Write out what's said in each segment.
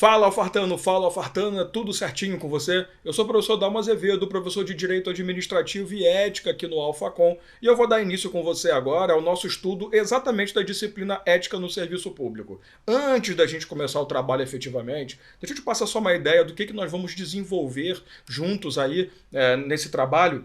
Fala Alfartana, tudo certinho com você? Eu sou o professor Dalmo Azevedo, professor de Direito Administrativo e Ética aqui no Alfacom, e eu vou dar início com você agora ao nosso estudo exatamente da disciplina Ética no Serviço Público. Antes da gente começar o trabalho efetivamente, deixa eu te passar só uma ideia do que nós vamos desenvolver juntos aí nesse trabalho.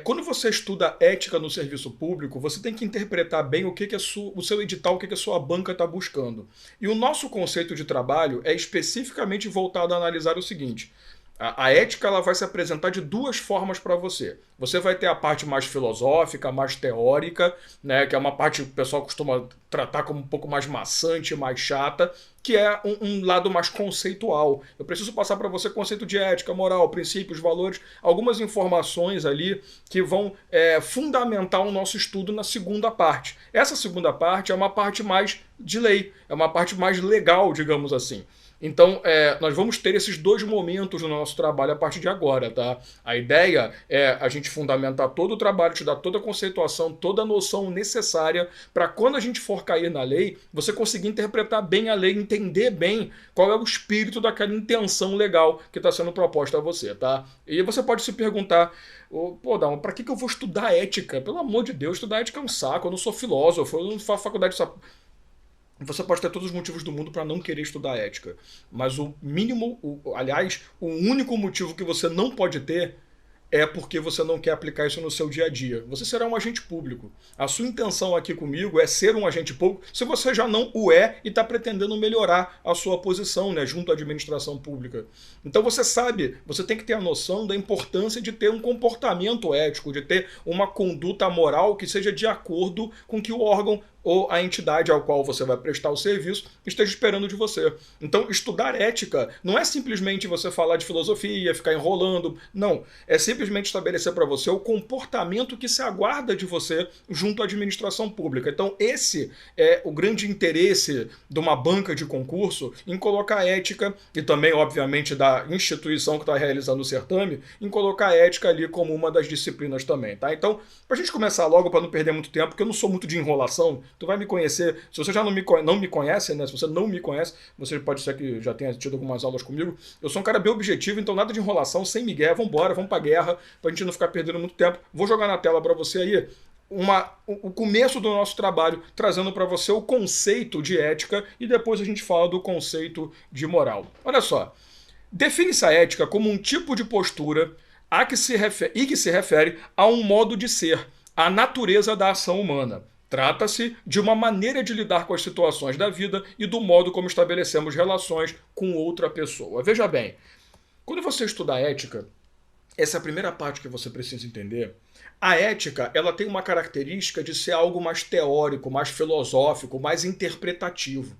Quando você estuda ética no serviço público, você tem que interpretar bem o que o seu edital, o que a sua banca está buscando. E o nosso conceito de trabalho é especificamente voltado a analisar o seguinte: a ética ela vai se apresentar de duas formas para você. Você vai ter a parte mais filosófica, mais teórica, né, que é uma parte que o pessoal costuma tratar como um pouco mais maçante, mais chata, que é um lado mais conceitual. Eu preciso passar para você conceito de ética, moral, princípios, valores, algumas informações ali que vão fundamentar o nosso estudo na segunda parte. Essa segunda parte é uma parte mais de lei, é uma parte mais legal, digamos assim. Então, nós vamos ter esses dois momentos no nosso trabalho a partir de agora, tá? A ideia é a gente fundamentar todo o trabalho, te dar toda a conceituação, toda a noção necessária para quando a gente for cair na lei, você conseguir interpretar bem a lei, entender bem qual é o espírito daquela intenção legal que está sendo proposta a você, tá? E você pode se perguntar: pô, Dalmo, para que eu vou estudar ética? Pelo amor de Deus, estudar ética é um saco, eu não sou filósofo, eu não faço faculdade de... Você pode ter todos os motivos do mundo para não querer estudar ética. Mas o mínimo, aliás, o único motivo que você não pode ter é porque você não quer aplicar isso no seu dia a dia. Você será um agente público. A sua intenção aqui comigo é ser um agente público se você já não o é e está pretendendo melhorar a sua posição, né, junto à administração pública. Então você sabe, você tem que ter a noção da importância de ter um comportamento ético, de ter uma conduta moral que seja de acordo com que o órgão ou a entidade ao qual você vai prestar o serviço esteja esperando de você. Então, estudar ética não é simplesmente você falar de filosofia, ficar enrolando. Não. É simplesmente estabelecer para você o comportamento que se aguarda de você junto à administração pública. Então, esse é o grande interesse de uma banca de concurso em colocar a ética, e também, obviamente, da instituição que está realizando o certame, em colocar a ética ali como uma das disciplinas também, tá? Então, para a gente começar logo, para não perder muito tempo, porque eu não sou muito de enrolação, tu vai me conhecer. Se você já não me conhece, né? Se você não me conhece, você pode ser que já tenha tido algumas aulas comigo. Eu sou um cara bem objetivo, então nada de enrolação, sem migué. Vambora, vamos pra guerra, pra gente não ficar perdendo muito tempo. Vou jogar na tela pra você aí o começo do nosso trabalho, trazendo para você o conceito de ética e depois a gente fala do conceito de moral. Olha só. Define-se a ética como um tipo de postura que se refere a um modo de ser, a natureza da ação humana. Trata-se de uma maneira de lidar com as situações da vida e do modo como estabelecemos relações com outra pessoa. Veja bem, quando você estuda ética, essa é a primeira parte que você precisa entender. A ética, ela tem uma característica de ser algo mais teórico, mais filosófico, mais interpretativo.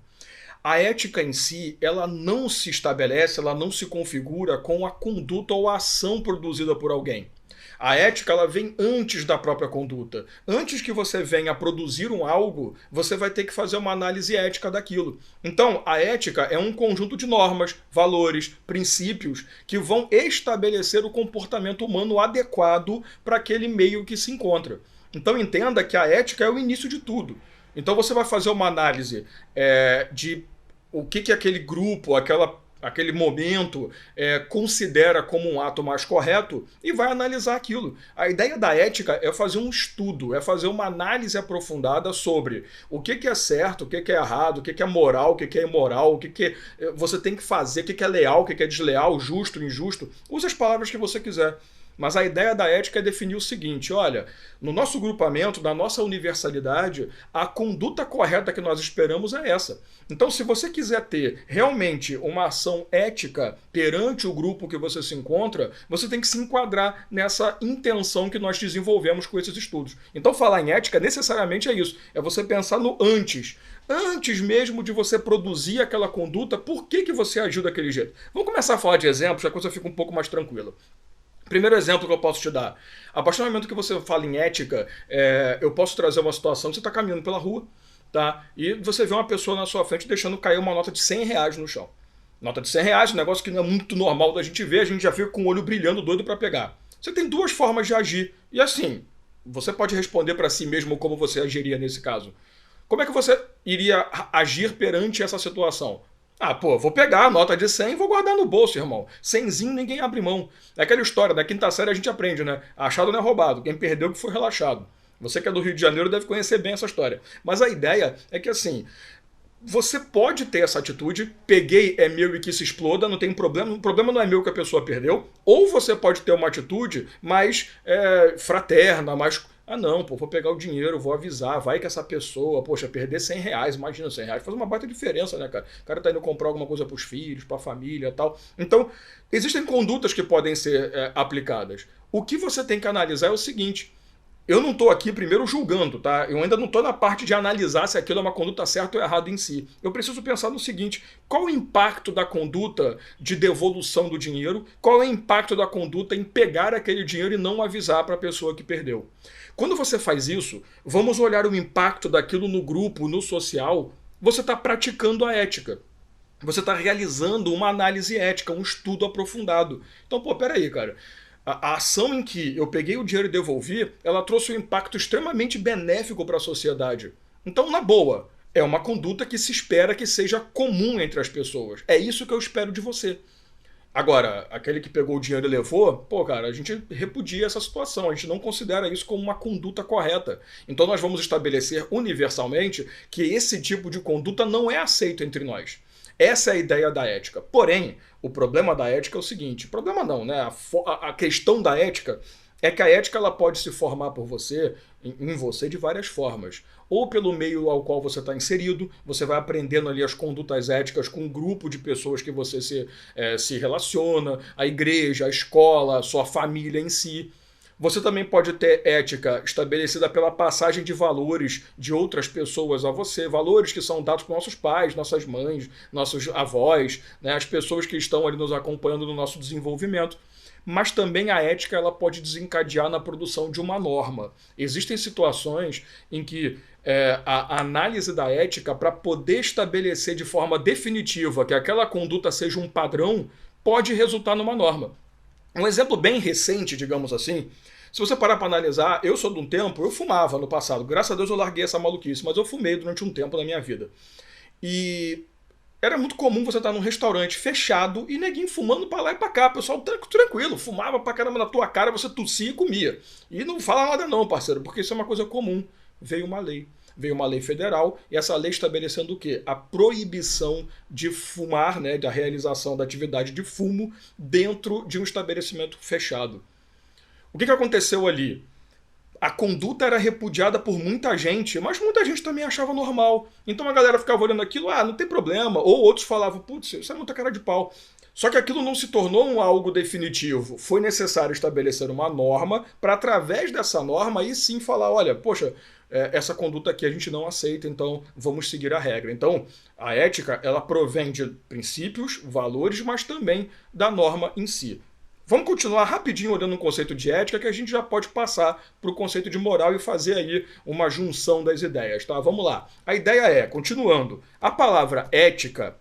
A ética em si, ela não se estabelece, ela não se configura com a conduta ou a ação produzida por alguém. A ética ela vem antes da própria conduta. Antes que você venha produzir algo, você vai ter que fazer uma análise ética daquilo. Então, a ética é um conjunto de normas, valores, princípios que vão estabelecer o comportamento humano adequado para aquele meio que se encontra. Então, entenda que a ética é o início de tudo. Então, você vai fazer uma análise de o que aquele grupo, aquele momento considera como um ato mais correto e vai analisar aquilo. A ideia da ética é fazer um estudo, é fazer uma análise aprofundada sobre o que é certo, o que é errado, o que é moral, o que é imoral, o que você tem que fazer, o que é leal, o que é desleal, justo, injusto. Use as palavras que você quiser. Mas a ideia da ética é definir o seguinte: olha, no nosso grupamento, na nossa universalidade, a conduta correta que nós esperamos é essa. Então, se você quiser ter realmente uma ação ética perante o grupo que você se encontra, você tem que se enquadrar nessa intenção que nós desenvolvemos com esses estudos. Então, falar em ética necessariamente é isso, é você pensar no antes. Antes mesmo de você produzir aquela conduta, por que você agiu daquele jeito? Vamos começar a falar de exemplos, a coisa fica um pouco mais tranquila. Primeiro exemplo que eu posso te dar. A partir do momento que você fala em ética, eu posso trazer uma situação que você está caminhando pela rua, tá? E você vê uma pessoa na sua frente deixando cair uma nota de 100 reais no chão. Nota de 100 reais, um negócio que não é muito normal da gente ver, a gente já fica com o olho brilhando doido para pegar. Você tem duas formas de agir. E assim, você pode responder para si mesmo como você agiria nesse caso. Como é que você iria agir perante essa situação? Ah, pô, vou pegar a nota de 100 e vou guardar no bolso, irmão. 100zinho ninguém abre mão. É aquela história, na quinta série a gente aprende, né? Achado não é roubado, quem perdeu que foi relaxado. Você que é do Rio de Janeiro deve conhecer bem essa história. Mas a ideia é que assim, você pode ter essa atitude, peguei, é meu e que se exploda, não tem problema, o problema não é meu que a pessoa perdeu, ou você pode ter uma atitude mais fraterna, mais. Ah, não, pô, vou pegar o dinheiro, vou avisar, vai que essa pessoa, poxa, perder 100 reais, imagina 100 reais, faz uma baita diferença, né, cara? O cara tá indo comprar alguma coisa pros filhos, pra família e tal. Então, existem condutas que podem ser aplicadas. O que você tem que analisar é o seguinte: eu não estou aqui primeiro julgando, tá? Eu ainda não estou na parte de analisar se aquilo é uma conduta certa ou errada em si. Eu preciso pensar no seguinte: qual o impacto da conduta de devolução do dinheiro? Qual é o impacto da conduta em pegar aquele dinheiro e não avisar para a pessoa que perdeu? Quando você faz isso, vamos olhar o impacto daquilo no grupo, no social. Você está praticando a ética. Você está realizando uma análise ética, um estudo aprofundado. Então, pô, peraí, cara. A ação em que eu peguei o dinheiro e devolvi, ela trouxe um impacto extremamente benéfico para a sociedade. Então, na boa, é uma conduta que se espera que seja comum entre as pessoas. É isso que eu espero de você. Agora, aquele que pegou o dinheiro e levou, pô, cara, a gente repudia essa situação, a gente não considera isso como uma conduta correta. Então nós vamos estabelecer universalmente que esse tipo de conduta não é aceito entre nós. Essa é a ideia da ética. Porém, o problema da ética é o seguinte, problema não, né? A questão da ética é que a ética ela pode se formar por você, em você, de várias formas. Ou pelo meio ao qual você está inserido, você vai aprendendo ali as condutas éticas com um grupo de pessoas que você se relaciona, a igreja, a escola, a sua família em si. Você também pode ter ética estabelecida pela passagem de valores de outras pessoas a você, valores que são dados por nossos pais, nossas mães, nossos avós, né, as pessoas que estão ali nos acompanhando no nosso desenvolvimento. Mas também a ética ela pode desencadear na produção de uma norma. Existem situações em que a análise da ética, para poder estabelecer de forma definitiva que aquela conduta seja um padrão, pode resultar numa norma. Um exemplo bem recente, digamos assim, se você parar para analisar, eu sou de um tempo, eu fumava no passado, graças a Deus eu larguei essa maluquice, mas eu fumei durante um tempo na minha vida. E era muito comum você estar num restaurante fechado e neguinho fumando pra lá e pra cá. Pessoal tranquilo, fumava pra caramba na tua cara, você tossia e comia. E não fala nada não, parceiro, porque isso é uma coisa comum. Veio uma lei. Veio uma lei federal e essa lei estabelecendo o quê? A proibição de fumar, né, da realização da atividade de fumo dentro de um estabelecimento fechado. O que aconteceu ali? A conduta era repudiada por muita gente, mas muita gente também achava normal. Então a galera ficava olhando aquilo, ah, não tem problema. Ou outros falavam, putz, isso é muita cara de pau. Só que aquilo não se tornou algo definitivo. Foi necessário estabelecer uma norma para, através dessa norma, aí sim falar, olha, poxa, essa conduta aqui a gente não aceita, então vamos seguir a regra. Então, a ética, ela provém de princípios, valores, mas também da norma em si. Vamos continuar rapidinho olhando o conceito de ética, que a gente já pode passar para o conceito de moral e fazer aí uma junção das ideias, tá? Vamos lá. A ideia é, continuando, a palavra ética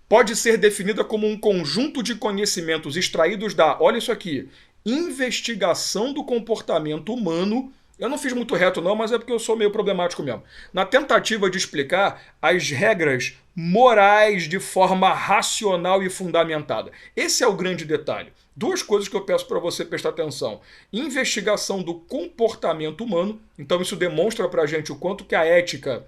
pode ser definida como um conjunto de conhecimentos extraídos da, olha isso aqui, investigação do comportamento humano. Eu não fiz muito reto não, mas é porque eu sou meio problemático mesmo. Na tentativa de explicar as regras morais de forma racional e fundamentada. Esse é o grande detalhe. Duas coisas que eu peço para você prestar atenção. Investigação do comportamento humano. Então isso demonstra para a gente o quanto que a ética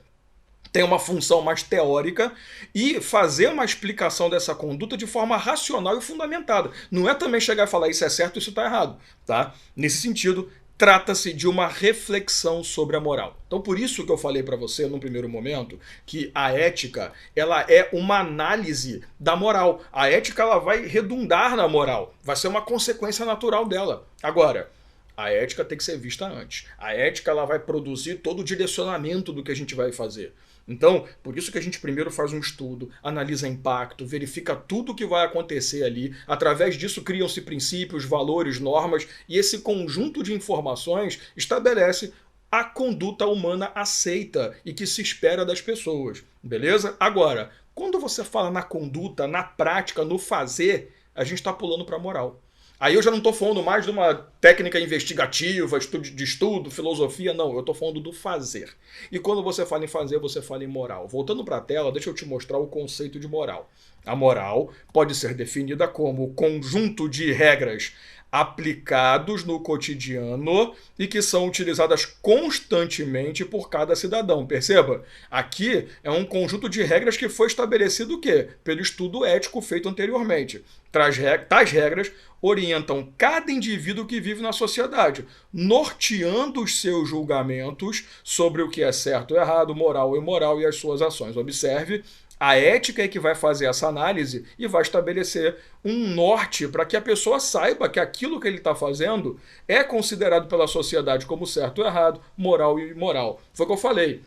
tem uma função mais teórica, e fazer uma explicação dessa conduta de forma racional e fundamentada. Não é também chegar e falar isso é certo, isso está errado. Tá? Nesse sentido, trata-se de uma reflexão sobre a moral. Então por isso que eu falei para você num primeiro momento que a ética ela é uma análise da moral. A ética ela vai redundar na moral, vai ser uma consequência natural dela. Agora, a ética tem que ser vista antes. A ética ela vai produzir todo o direcionamento do que a gente vai fazer. Então, por isso que a gente primeiro faz um estudo, analisa impacto, verifica tudo o que vai acontecer ali. Através disso criam-se princípios, valores, normas, e esse conjunto de informações estabelece a conduta humana aceita e que se espera das pessoas. Beleza? Agora, quando você fala na conduta, na prática, no fazer, a gente está pulando para a moral. Aí eu já não estou falando mais de uma técnica investigativa, de estudo, filosofia, não. Eu estou falando do fazer. E quando você fala em fazer, você fala em moral. Voltando para a tela, deixa eu te mostrar o conceito de moral. A moral pode ser definida como o conjunto de regras aplicados no cotidiano e que são utilizadas constantemente por cada cidadão. Perceba? Aqui é um conjunto de regras que foi estabelecido o quê? Pelo estudo ético feito anteriormente. Tais regras orientam cada indivíduo que vive na sociedade, norteando os seus julgamentos sobre o que é certo ou errado, moral ou imoral e as suas ações. Observe, a ética é que vai fazer essa análise e vai estabelecer um norte para que a pessoa saiba que aquilo que ele está fazendo é considerado pela sociedade como certo ou errado, moral e imoral. Foi o que eu falei.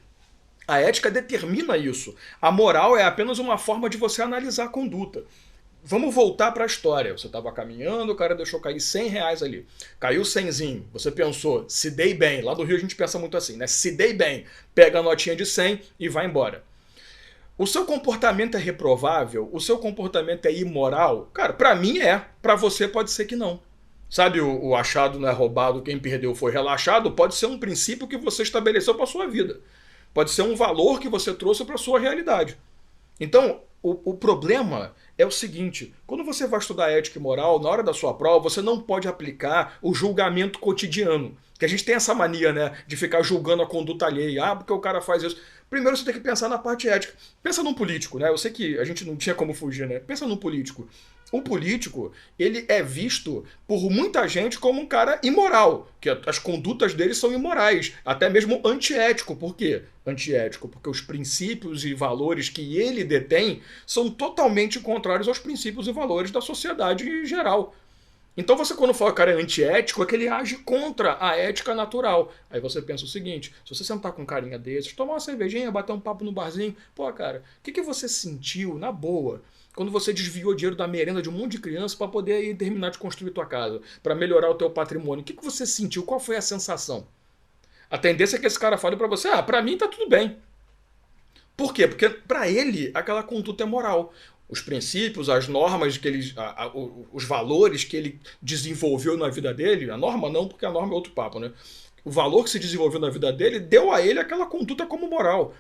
A ética determina isso. A moral é apenas uma forma de você analisar a conduta. Vamos voltar para a história. Você estava caminhando, o cara deixou cair R$ 100 ali. Caiu 100zinho. Você pensou, se dei bem. Lá no Rio a gente pensa muito assim, né? Se dei bem. Pega a notinha de 100 e vai embora. O seu comportamento é reprovável? O seu comportamento é imoral? Cara, pra mim é. Pra você pode ser que não. Sabe o achado não é roubado, quem perdeu foi relaxado? Pode ser um princípio que você estabeleceu pra sua vida. Pode ser um valor que você trouxe pra sua realidade. Então, o problema é o seguinte, quando você vai estudar ética e moral, na hora da sua prova, você não pode aplicar o julgamento cotidiano. Que a gente tem essa mania, né, de ficar julgando a conduta alheia. Ah, porque o cara faz isso. Primeiro você tem que pensar na parte ética. Pensa num político, né? Eu sei que a gente não tinha como fugir, né? Pensa num político. O político, ele é visto por muita gente como um cara imoral, que as condutas dele são imorais, até mesmo antiético. Por quê? Antiético, porque os princípios e valores que ele detém são totalmente contrários aos princípios e valores da sociedade em geral. Então você quando fala que o cara é antiético, é que ele age contra a ética natural. Aí você pensa o seguinte, se você sentar com um carinha desses, tomar uma cervejinha, bater um papo no barzinho, pô cara, o que você sentiu, na boa, quando você desviou dinheiro da merenda de um monte de criança para poder ir terminar de construir tua casa, para melhorar o teu patrimônio? O que você sentiu? Qual foi a sensação? A tendência é que esse cara fale para você, pra mim tá tudo bem. Por quê? Porque para ele aquela conduta é moral. Os princípios, as normas que ele, os valores que ele desenvolveu na vida dele, a norma não, porque a norma é outro papo, né? O valor que se desenvolveu na vida dele deu a ele aquela conduta como moral.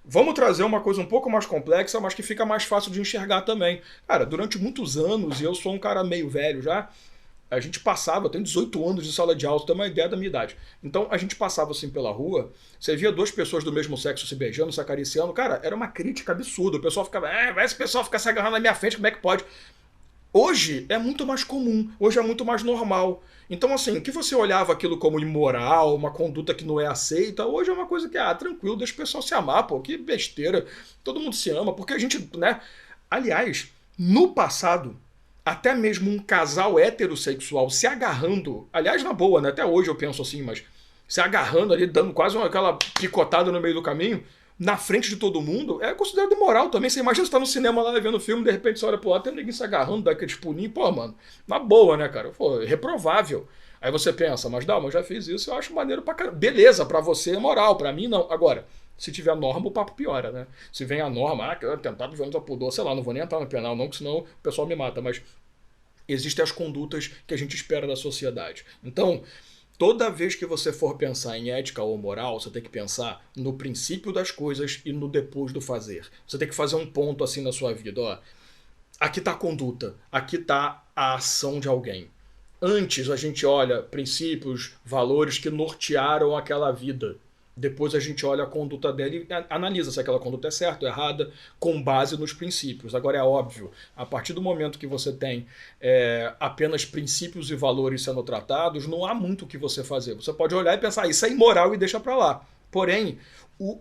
Vamos trazer uma coisa um pouco mais complexa, mas que fica mais fácil de enxergar também. Cara, durante muitos anos, e eu sou um cara meio velho já, a gente passava, eu tenho 18 anos de sala de aula, tem uma ideia da minha idade. Então a gente passava assim pela rua, você via duas pessoas do mesmo sexo se beijando, se acariciando, cara, era uma crítica absurda. O pessoal ficava, vai esse pessoal ficar se agarrando na minha frente, como é que pode? Hoje é muito mais comum, hoje é muito mais normal. Então, assim, o que você olhava aquilo como imoral, uma conduta que não é aceita, hoje é uma coisa que, tranquilo, deixa o pessoal se amar, pô, que besteira. Todo mundo se ama, porque a gente, né? Aliás, no passado, até mesmo um casal heterossexual se agarrando, aliás, na boa, né? Até hoje eu penso assim, mas se agarrando ali, dando quase aquela picotada no meio do caminho, na frente de todo mundo, é considerado imoral também. Você imagina você tá no cinema lá vendo o filme, de repente você olha pro lado, tem ninguém se agarrando, dá aqueles pulinhos, pô, mano, na boa, né, cara? Pô, reprovável. Aí você pensa, mas não, eu já fiz isso, eu acho maneiro pra caramba. Beleza, pra você é moral, pra mim não. Agora, se tiver norma, o papo piora, né? Se vem a norma, que eu tentado violência ao pudor, sei lá, não vou nem entrar no penal não, que senão o pessoal me mata, mas existem as condutas que a gente espera da sociedade. Então, toda vez que você for pensar em ética ou moral, você tem que pensar no princípio das coisas e no depois do fazer. Você tem que fazer um ponto assim na sua vida, ó. Aqui está a conduta, aqui está a ação de alguém. Antes a gente olha princípios, valores que nortearam aquela vida. Depois a gente olha a conduta dela e analisa se aquela conduta é certa ou errada, com base nos princípios. Agora é óbvio, a partir do momento que você tem apenas princípios e valores sendo tratados, não há muito o que você fazer. Você pode olhar e pensar, isso é imoral e deixa para lá. Porém, o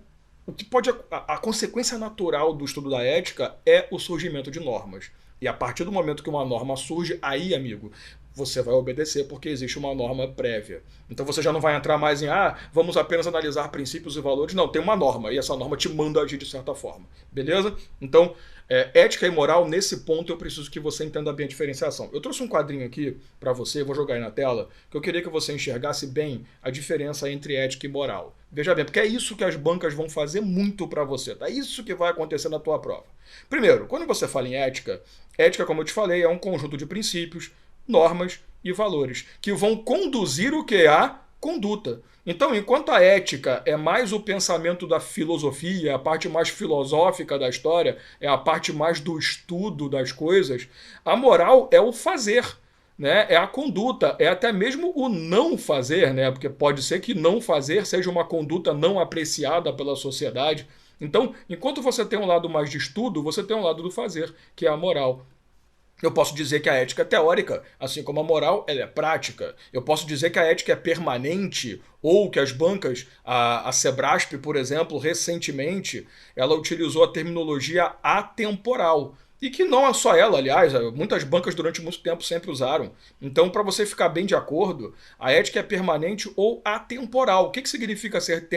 que pode a consequência natural do estudo da ética é o surgimento de normas. E a partir do momento que uma norma surge, aí, amigo, você vai obedecer porque existe uma norma prévia. Então você já não vai entrar mais em, vamos apenas analisar princípios e valores. Não, tem uma norma e essa norma te manda agir de certa forma. Beleza? Então, ética e moral, nesse ponto eu preciso que você entenda bem a diferenciação. Eu trouxe um quadrinho aqui para você, vou jogar aí na tela, que eu queria que você enxergasse bem a diferença entre ética e moral. Veja bem, porque é isso que as bancas vão fazer muito para você, tá? É isso que vai acontecer na tua prova. Primeiro, quando você fala em ética, ética, como eu te falei, é um conjunto de princípios, normas e valores, que vão conduzir o que? A conduta. Então, enquanto a ética é mais o pensamento da filosofia, a parte mais filosófica da história, é a parte mais do estudo das coisas, a moral é o fazer, né? É a conduta, é até mesmo o não fazer, né? Porque pode ser que não fazer seja uma conduta não apreciada pela sociedade. Então, enquanto você tem um lado mais de estudo, você tem um lado do fazer, que é a moral. Eu posso dizer que a ética é teórica, assim como a moral ela é prática. Eu posso dizer que a ética é permanente, ou que as bancas, a Sebrasp, por exemplo, recentemente, ela utilizou a terminologia atemporal. E que não é só ela, aliás, muitas bancas durante muito tempo sempre usaram. Então, para você ficar bem de acordo, a ética é permanente ou atemporal. O que significa ser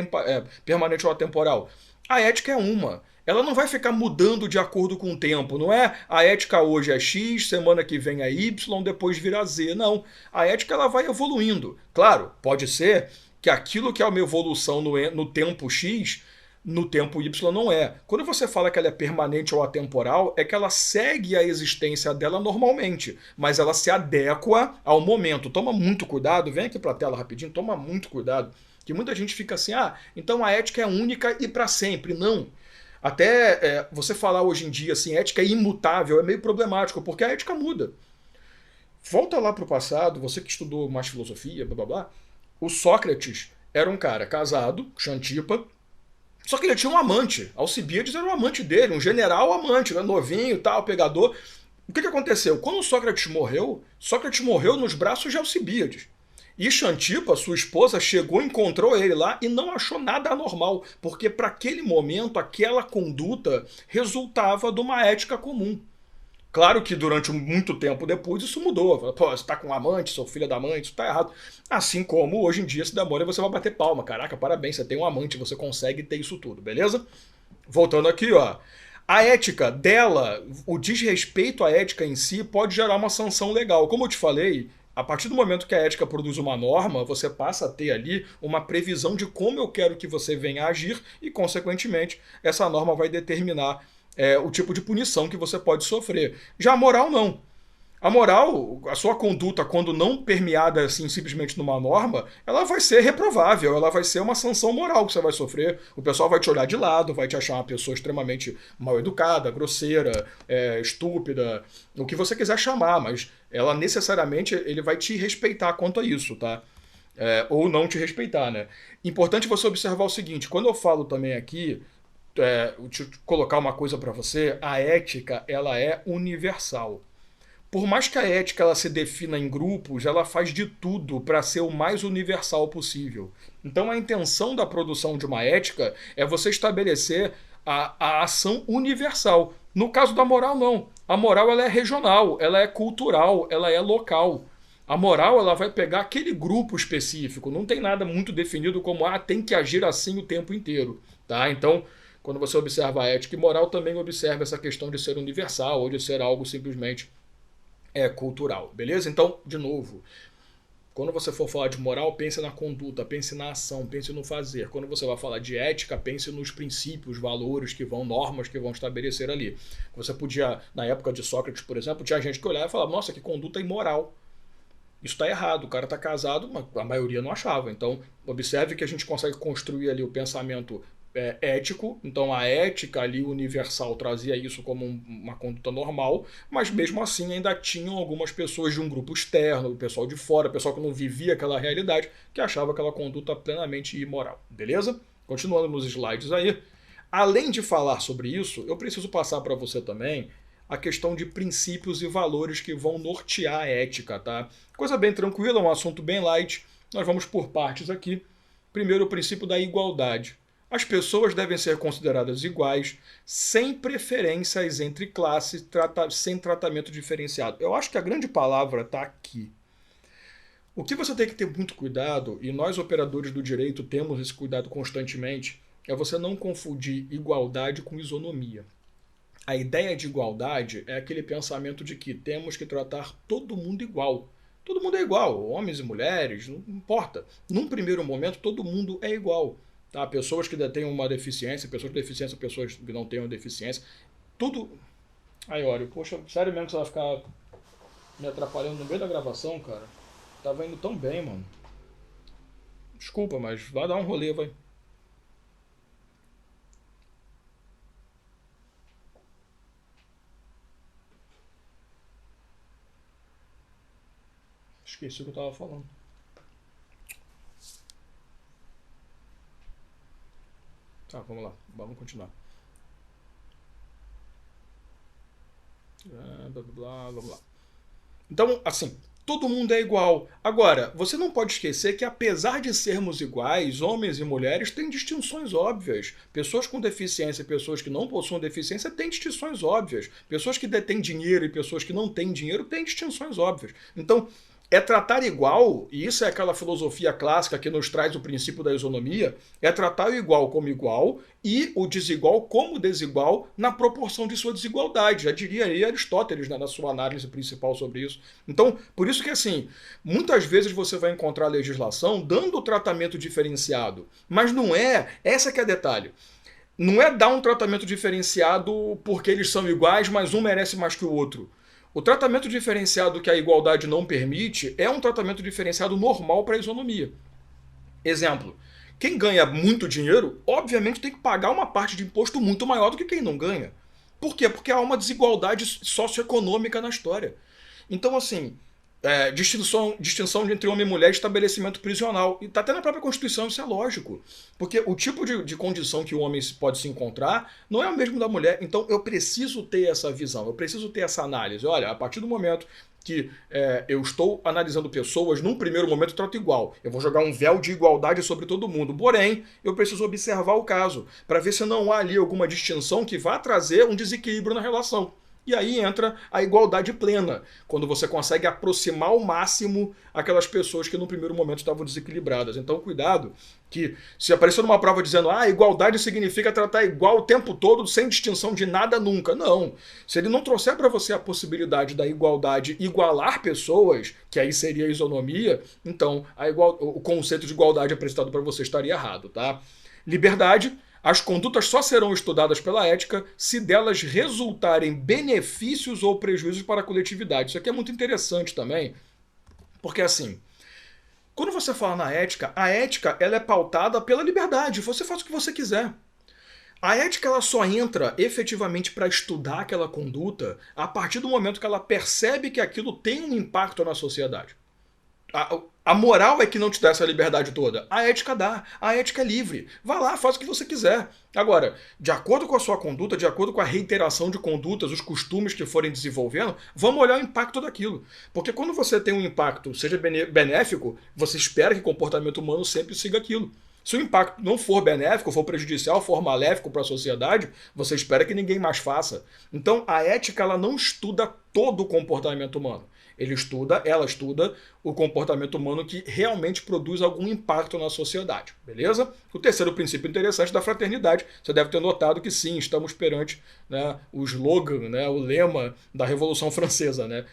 permanente ou atemporal? A ética é uma. Ela não vai ficar mudando de acordo com o tempo. Não é a ética hoje é X, semana que vem é Y, depois vira Z. Não. A ética ela vai evoluindo. Claro, pode ser que aquilo que é uma evolução no tempo X, no tempo Y não é. Quando você fala que ela é permanente ou atemporal, é que ela segue a existência dela normalmente, mas ela se adequa ao momento. Toma muito cuidado, vem aqui para a tela rapidinho, toma muito cuidado, que muita gente fica assim, então a ética é única e para sempre. Não. Até você falar hoje em dia assim, ética é imutável, é meio problemático, porque a ética muda. Volta lá para o passado, você que estudou mais filosofia, blá blá blá, o Sócrates era um cara casado, Xantipa, só que ele tinha um amante. Alcibíades era um amante dele, um general amante, né? Novinho, tal, pegador. O que aconteceu? Quando Sócrates morreu nos braços de Alcibíades. E Xantipa, sua esposa, chegou, encontrou ele lá e não achou nada anormal, porque para aquele momento, aquela conduta resultava de uma ética comum. Claro que durante muito tempo depois isso mudou. Fala, pô, você tá com um amante, sou filha da mãe, isso tá errado. Assim como hoje em dia se demora você vai bater palma. Caraca, parabéns, você tem um amante, você consegue ter isso tudo, beleza? Voltando aqui, ó. A ética dela, o desrespeito à ética em si pode gerar uma sanção legal. Como eu te falei, a partir do momento que a ética produz uma norma, você passa a ter ali uma previsão de como eu quero que você venha a agir e, consequentemente, essa norma vai determinar o tipo de punição que você pode sofrer. Já a moral, não. A moral, a sua conduta, quando não permeada assim simplesmente numa norma, ela vai ser reprovável, ela vai ser uma sanção moral que você vai sofrer. O pessoal vai te olhar de lado, vai te achar uma pessoa extremamente mal educada, grosseira, estúpida, o que você quiser chamar, mas ela necessariamente ele vai te respeitar quanto a isso, tá? Ou não te respeitar, né? Importante você observar o seguinte, quando eu falo também aqui, deixa eu colocar uma coisa para você, a ética ela é universal. Por mais que a ética ela se defina em grupos, ela faz de tudo para ser o mais universal possível. Então a intenção da produção de uma ética é você estabelecer a ação universal. No caso da moral, não. A moral ela é regional, ela é cultural, ela é local. A moral ela vai pegar aquele grupo específico. Não tem nada muito definido como tem que agir assim o tempo inteiro. Tá? Então, quando você observa a ética e moral, também observa essa questão de ser universal ou de ser algo simplesmente cultural, beleza? Então, de novo, quando você for falar de moral, pense na conduta, pense na ação, pense no fazer. Quando você vai falar de ética, pense nos princípios, valores que vão, normas que vão estabelecer ali. Você podia, na época de Sócrates, por exemplo, tinha gente que olhava e falava, nossa, que conduta imoral. Isso está errado, o cara está casado, mas a maioria não achava. Então, observe que a gente consegue construir ali o pensamento ético, então a ética ali universal trazia isso como uma conduta normal, mas mesmo assim ainda tinham algumas pessoas de um grupo externo, o pessoal de fora, o pessoal que não vivia aquela realidade, que achava aquela conduta plenamente imoral, beleza? Continuando nos slides aí, além de falar sobre isso, eu preciso passar para você também a questão de princípios e valores que vão nortear a ética, tá? Coisa bem tranquila, um assunto bem light, nós vamos por partes aqui. Primeiro, o princípio da igualdade. As pessoas devem ser consideradas iguais, sem preferências entre classes, sem tratamento diferenciado. Eu acho que a grande palavra está aqui. O que você tem que ter muito cuidado, e nós operadores do direito temos esse cuidado constantemente, é você não confundir igualdade com isonomia. A ideia de igualdade é aquele pensamento de que temos que tratar todo mundo igual. Todo mundo é igual, homens e mulheres, não importa. Num primeiro momento, todo mundo é igual. Tá? Pessoas que têm uma deficiência, pessoas com deficiência, pessoas que não têm uma deficiência, tudo... Aí, olha, poxa, sério mesmo que você vai ficar Me atrapalhando no meio da gravação, cara. Tava indo tão bem, mano. Desculpa, mas vai dar um rolê, vai. Esqueci o que eu tava falando. Tá, vamos lá. Vamos continuar. Blá, blá, blá, vamos lá. Então, assim, todo mundo é igual. Agora, você não pode esquecer que, apesar de sermos iguais, homens e mulheres têm distinções óbvias. Pessoas com deficiência e pessoas que não possuem deficiência têm distinções óbvias. Pessoas que detêm dinheiro e pessoas que não têm dinheiro têm distinções óbvias. Então, é tratar igual, e isso é aquela filosofia clássica que nos traz o princípio da isonomia, é tratar o igual como igual e o desigual como desigual na proporção de sua desigualdade. Já diria aí Aristóteles, né, na sua análise principal sobre isso. Então, por isso que assim, muitas vezes você vai encontrar a legislação dando tratamento diferenciado, mas não é, essa que é o detalhe. Não é dar um tratamento diferenciado porque eles são iguais, mas um merece mais que o outro. O tratamento diferenciado que a igualdade não permite é um tratamento diferenciado normal para a isonomia. Exemplo, quem ganha muito dinheiro, obviamente tem que pagar uma parte de imposto muito maior do que quem não ganha. Por quê? Porque há uma desigualdade socioeconômica na história. Então, assim, distinção entre homem e mulher, estabelecimento prisional. E está até na própria Constituição, isso é lógico. Porque o tipo de condição que o homem pode se encontrar não é o mesmo da mulher. Então eu preciso ter essa visão, eu preciso ter essa análise. Olha, a partir do momento que eu estou analisando pessoas, num primeiro momento eu trato igual. Eu vou jogar um véu de igualdade sobre todo mundo. Porém, eu preciso observar o caso, para ver se não há ali alguma distinção que vá trazer um desequilíbrio na relação. E aí entra a igualdade plena, quando você consegue aproximar ao máximo aquelas pessoas que no primeiro momento estavam desequilibradas. Então, cuidado, que se aparecer numa prova dizendo igualdade significa tratar igual o tempo todo, sem distinção de nada nunca. Não. Se ele não trouxer para você a possibilidade da igualdade igualar pessoas, que aí seria a isonomia, então o conceito de igualdade apresentado para você estaria errado, tá? Liberdade. As condutas só serão estudadas pela ética se delas resultarem benefícios ou prejuízos para a coletividade. Isso aqui é muito interessante também, porque assim, quando você fala na ética, a ética ela é pautada pela liberdade. Você faz o que você quiser. A ética ela só entra efetivamente para estudar aquela conduta a partir do momento que ela percebe que aquilo tem um impacto na sociedade. A moral é que não te dá essa liberdade toda. A ética dá. A ética é livre. Vá lá, faz o que você quiser. Agora, de acordo com a sua conduta, de acordo com a reiteração de condutas, os costumes que forem desenvolvendo, vamos olhar o impacto daquilo. Porque quando você tem um impacto, seja benéfico, você espera que o comportamento humano sempre siga aquilo. Se o impacto não for benéfico, for prejudicial, for maléfico para a sociedade, você espera que ninguém mais faça. Então, a ética ela não estuda todo o comportamento humano. Ela estuda o comportamento humano que realmente produz algum impacto na sociedade, beleza? O terceiro princípio interessante da fraternidade, você deve ter notado que sim, estamos perante, né, o slogan, né, o lema da Revolução Francesa, né?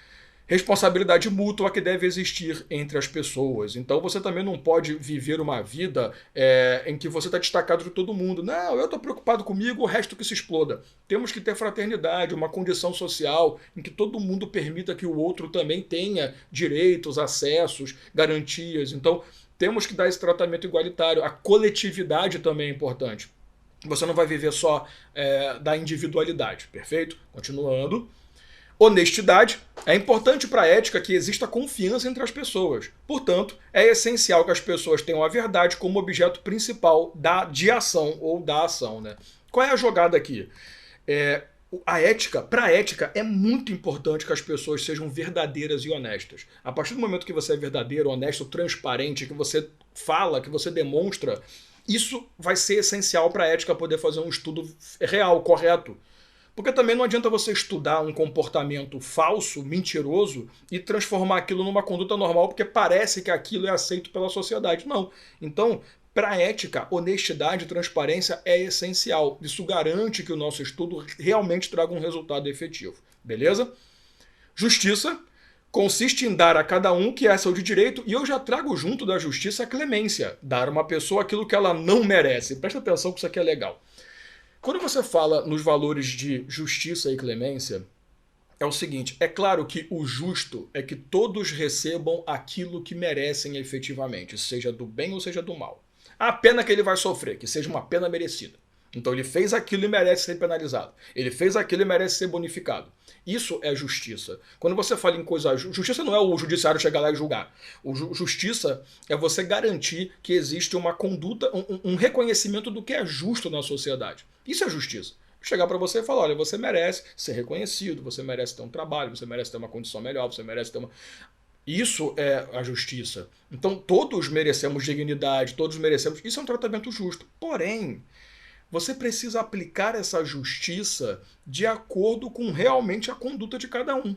Responsabilidade mútua que deve existir entre as pessoas. Então você também não pode viver uma vida em que você está destacado de todo mundo. Não, eu estou preocupado comigo, o resto que se exploda. Temos que ter fraternidade, uma condição social em que todo mundo permita que o outro também tenha direitos, acessos, garantias. Então temos que dar esse tratamento igualitário. A coletividade também é importante. Você não vai viver só da individualidade, perfeito? Continuando. Honestidade. É importante para a ética que exista confiança entre as pessoas. Portanto, é essencial que as pessoas tenham a verdade como objeto principal de ação ou da ação, né? Qual é a jogada aqui? Para a ética, é muito importante que as pessoas sejam verdadeiras e honestas. A partir do momento que você é verdadeiro, honesto, transparente, que você fala, que você demonstra, isso vai ser essencial para a ética poder fazer um estudo real, correto. Porque também não adianta você estudar um comportamento falso, mentiroso, e transformar aquilo numa conduta normal, porque parece que aquilo é aceito pela sociedade. Não. Então, para a ética, honestidade e transparência é essencial. Isso garante que o nosso estudo realmente traga um resultado efetivo. Beleza? Justiça consiste em dar a cada um que é seu de direito, e eu já trago junto da justiça a clemência. Dar a uma pessoa aquilo que ela não merece. Presta atenção que isso aqui é legal. Quando você fala nos valores de justiça e clemência, é o seguinte, é claro que o justo é que todos recebam aquilo que merecem efetivamente, seja do bem ou seja do mal. A pena que ele vai sofrer, que seja uma pena merecida. Então ele fez aquilo e merece ser penalizado. Ele fez aquilo e merece ser bonificado. Isso é justiça. Quando você fala em coisa... Justiça não é o judiciário chegar lá e julgar. Justiça é você garantir que existe uma conduta, um reconhecimento do que é justo na sociedade. Isso é justiça. Chegar para você e falar, olha, você merece ser reconhecido, você merece ter um trabalho, você merece ter uma condição melhor, você merece ter uma... Isso é a justiça. Então todos merecemos dignidade, todos merecemos... Isso é um tratamento justo. Porém, você precisa aplicar essa justiça de acordo com realmente a conduta de cada um.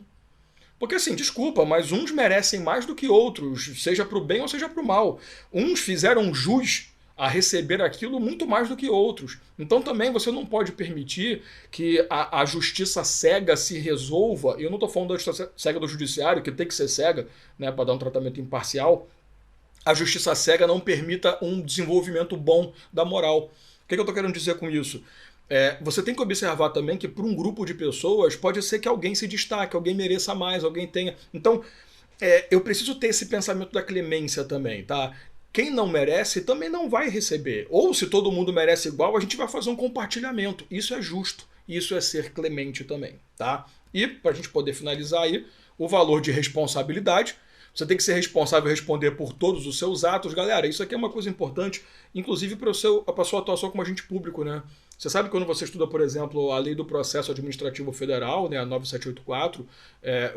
Porque assim, desculpa, mas uns merecem mais do que outros, seja para o bem ou seja para o mal. Uns fizeram jus a receber aquilo muito mais do que outros. Então também você não pode permitir que a justiça cega se resolva, e eu não estou falando da justiça cega do judiciário, que tem que ser cega, né, para dar um tratamento imparcial, a justiça cega não permita um desenvolvimento bom da moral. O que eu estou querendo dizer com isso? Você tem que observar também que para um grupo de pessoas pode ser que alguém se destaque, alguém mereça mais, alguém tenha... Então, eu preciso ter esse pensamento da clemência também, tá? Quem não merece também não vai receber. Ou se todo mundo merece igual, a gente vai fazer um compartilhamento. Isso é justo. Isso é ser clemente também, tá? E, para a gente poder finalizar aí, o valor de responsabilidade. Você tem que ser responsável e responder por todos os seus atos. Galera, isso aqui é uma coisa importante, inclusive para a sua atuação como agente público, né? Você sabe que quando você estuda, por exemplo, a Lei do Processo Administrativo Federal, né, a 9784,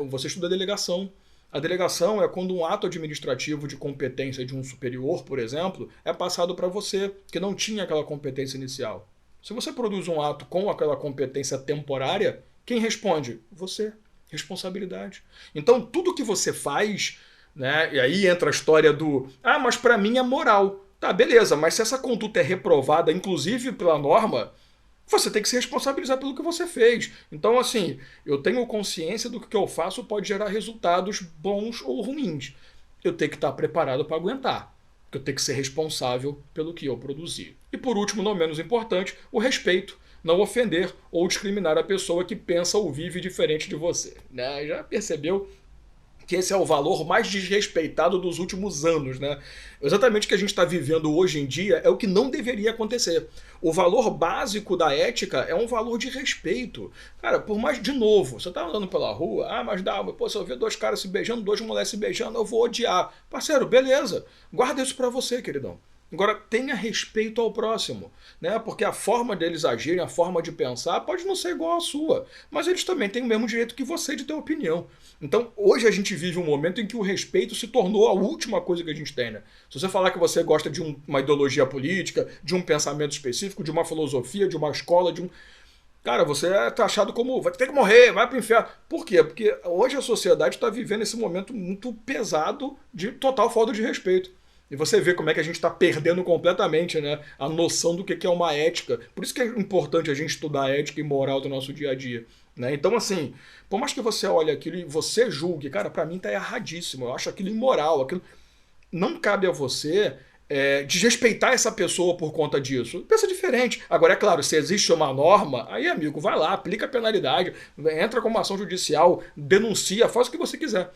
você estuda a delegação. A delegação é quando um ato administrativo de competência de um superior, por exemplo, é passado para você, que não tinha aquela competência inicial. Se você produz um ato com aquela competência temporária, quem responde? Você. Responsabilidade. Então, tudo que você faz, né, e aí entra a história do mas para mim é moral. Tá, beleza, mas se essa conduta é reprovada, inclusive pela norma, você tem que se responsabilizar pelo que você fez. Então, assim, eu tenho consciência do que eu faço pode gerar resultados bons ou ruins. Eu tenho que estar preparado para aguentar. Eu tenho que ser responsável pelo que eu produzi. E por último, não menos importante, o respeito. Não ofender ou discriminar a pessoa que pensa ou vive diferente de você. Né? Já percebeu que esse é o valor mais desrespeitado dos últimos anos, né? Exatamente o que a gente está vivendo hoje em dia é o que não deveria acontecer. O valor básico da ética é um valor de respeito. Cara, por mais, de novo, você tá andando pela rua, mas se eu ver dois caras se beijando, duas mulheres se beijando, eu vou odiar. Parceiro, beleza, guarda isso pra você, queridão. Agora, tenha respeito ao próximo, né? Porque a forma deles agirem, a forma de pensar pode não ser igual à sua, mas eles também têm o mesmo direito que você de ter opinião. Então, hoje a gente vive um momento em que o respeito se tornou a última coisa que a gente tem, né? Se você falar que você gosta de uma ideologia política, de um pensamento específico, de uma filosofia, de uma escola, Cara, você é taxado como vai ter que morrer, vai pro inferno. Por quê? Porque hoje a sociedade está vivendo esse momento muito pesado de total falta de respeito. E você vê como é que a gente está perdendo completamente, né, a noção do que é uma ética. Por isso que é importante a gente estudar ética e moral do nosso dia a dia. Né? Então, assim, por mais que você olhe aquilo e você julgue, cara, pra mim tá erradíssimo, eu acho aquilo imoral, aquilo... Não cabe a você desrespeitar essa pessoa por conta disso. Pensa diferente. Agora, é claro, se existe uma norma, aí, amigo, vai lá, aplica a penalidade, entra com uma ação judicial, denuncia, faz o que você quiser.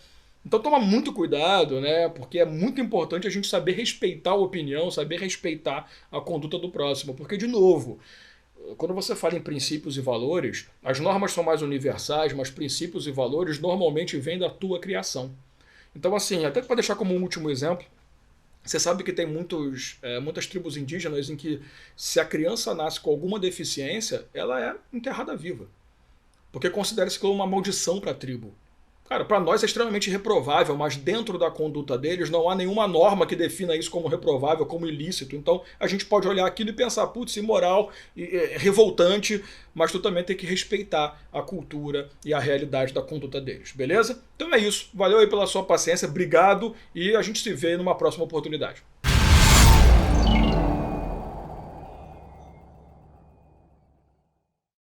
Então toma muito cuidado, né? Porque é muito importante a gente saber respeitar a opinião, saber respeitar a conduta do próximo. Porque, de novo, quando você fala em princípios e valores, as normas são mais universais, mas princípios e valores normalmente vêm da tua criação. Então, assim, até para deixar como um último exemplo, você sabe que tem muitas tribos indígenas em que se a criança nasce com alguma deficiência, ela é enterrada viva. Porque considera-se como uma maldição para a tribo. Cara, para nós é extremamente reprovável, mas dentro da conduta deles não há nenhuma norma que defina isso como reprovável, como ilícito. Então a gente pode olhar aquilo e pensar, putz, imoral, revoltante, mas tu também tem que respeitar a cultura e a realidade da conduta deles, beleza? Então é isso. Valeu aí pela sua paciência, obrigado e a gente se vê numa próxima oportunidade.